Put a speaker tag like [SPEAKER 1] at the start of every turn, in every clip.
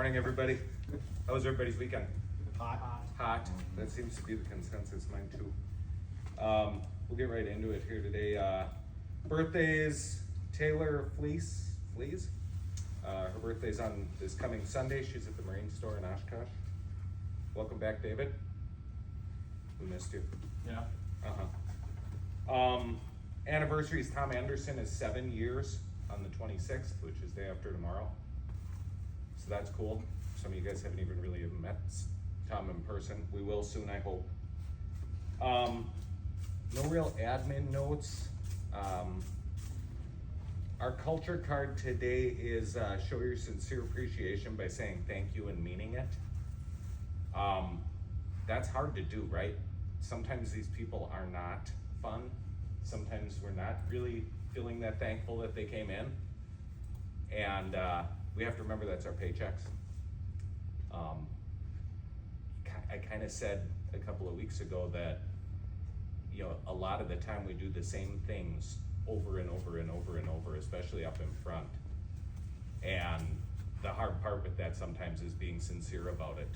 [SPEAKER 1] morning, everybody. How was everybody's weekend?
[SPEAKER 2] Hot.
[SPEAKER 1] Hot. That seems to be the consensus, mine too. We'll get right into it here today. Birthdays, Taylor Fleece. Her birthday's on this coming Sunday. She's at the Marine store in Oshkosh. Welcome back, David. We missed you.
[SPEAKER 2] Yeah.
[SPEAKER 1] Anniversary is Tom Anderson is 7 years on the 26th, which is day after tomorrow. So that's cool. Some of you guys haven't even really even met Tom in person. We will soon, I hope. No real admin notes. Our culture card today is show your sincere appreciation by saying thank you and meaning it. That's hard to do, right? Sometimes these people are not fun. Sometimes we're not really feeling that thankful that they came in. And we have to remember that's our paychecks. I kind of said a couple of weeks ago that, you know, a lot of the time we do the same things over and over and over and over, especially up in front. And the hard part with that sometimes is being sincere about it.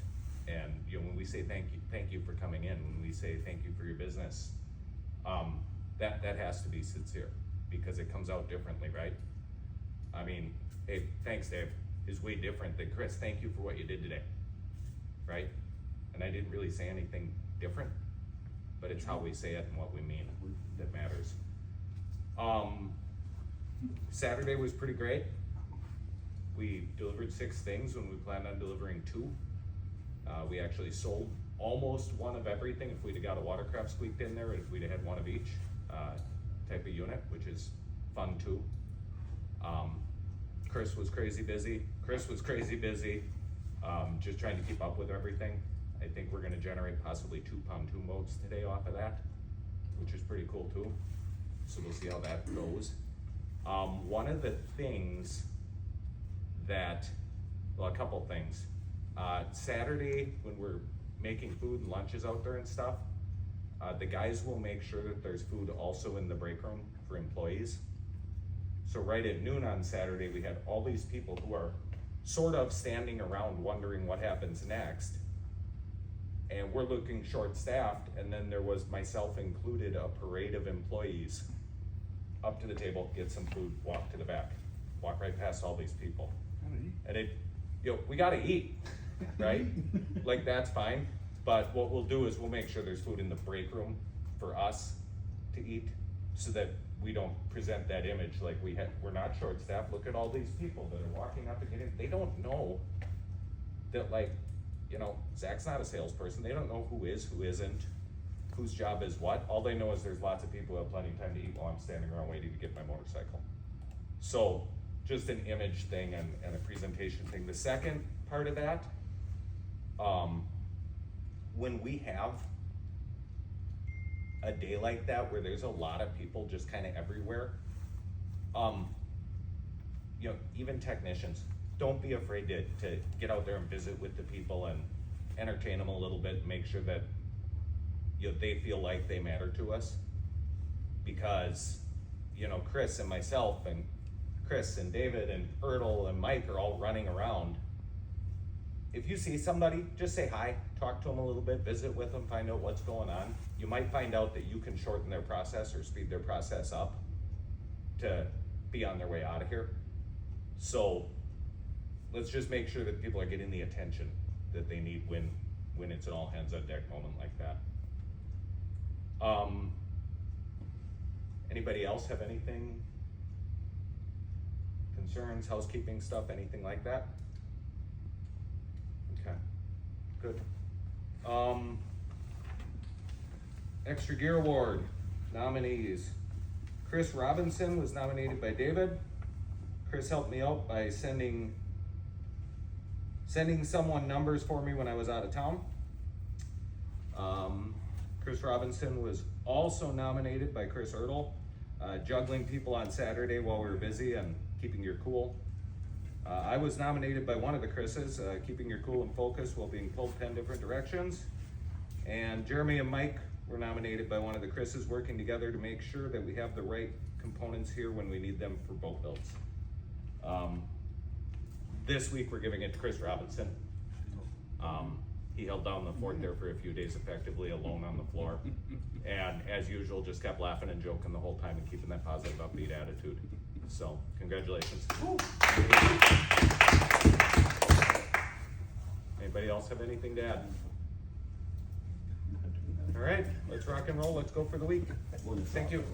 [SPEAKER 1] And you know, when we say thank you for coming in, when we say thank you for your business, that has to be sincere because it comes out differently, right? I mean, hey, thanks, Dave, is way different than Chris, thank you for what you did today, right? And I didn't really say anything different, but it's how we say it and what we mean that matters. Saturday was pretty great. We delivered 6 things when we planned on delivering 2. We actually sold almost one of everything if we'd have got a watercraft squeaked in there, if we'd have had one of each type of unit, which is fun too. Chris was crazy busy. Just trying to keep up with everything. I think we're gonna generate possibly 2 pontoon boats today off of that, which is pretty cool too. So we'll see how that goes. One of the things that, well, a couple things. Saturday, when we're making food and lunches out there and stuff, the guys will make sure that there's food also in the break room for employees. So right at noon on Saturday, we had all these people who are sort of standing around wondering what happens next. And we're looking short-staffed, and then there was, myself included, a parade of employees up to the table, get some food, walk to the back, walk right past all these people. And it, you know, we gotta eat, right? Like, that's fine, but what we'll do is we'll make sure there's food in the break room for us to eat so that we don't present that image like we're not short-staffed. Look at all these people that are walking up and getting, they don't know that, like, you know, Zach's not a salesperson. They don't know who is, who isn't, whose job is what. All they know is there's lots of people who have plenty of time to eat while I'm standing around waiting to get my motorcycle. So just an image thing and a presentation thing. The second part of that, when we have a day like that where there's a lot of people just kind of everywhere, you know, even technicians, don't be afraid to get out there and visit with the people and entertain them a little bit and make sure that, you know, they feel like they matter to us. Because, you know, Chris and myself and Chris and David and Ertl and Mike are all running around. If you see somebody, just say hi, talk to them a little bit, visit with them, find out what's going on. You might find out that you can shorten their process or speed their process up to be on their way out of here. So let's just make sure that people are getting the attention that they need when it's an all hands on deck moment like that. Anybody else have anything? Concerns, housekeeping stuff, anything like that? Okay, good. Extra Gear Award nominees. Chris Robinson was nominated by David. Chris helped me out by sending someone numbers for me when I was out of town. Chris Robinson was also nominated by Chris Ertl, juggling people on Saturday while we were busy and keeping your cool. I was nominated by one of the Chris's, keeping your cool and focus while being pulled 10 different directions. And Jeremy and Mike were nominated by one of the Chris's, working together to make sure that we have the right components here when we need them for boat builds. This week, we're giving it to Chris Robinson. He held down the fort there for a few days effectively alone on the floor. And as usual, just kept laughing and joking the whole time and keeping that positive upbeat attitude. So, congratulations. Anybody else have anything to add? All right, let's rock and roll. Let's go for the week. Thank you.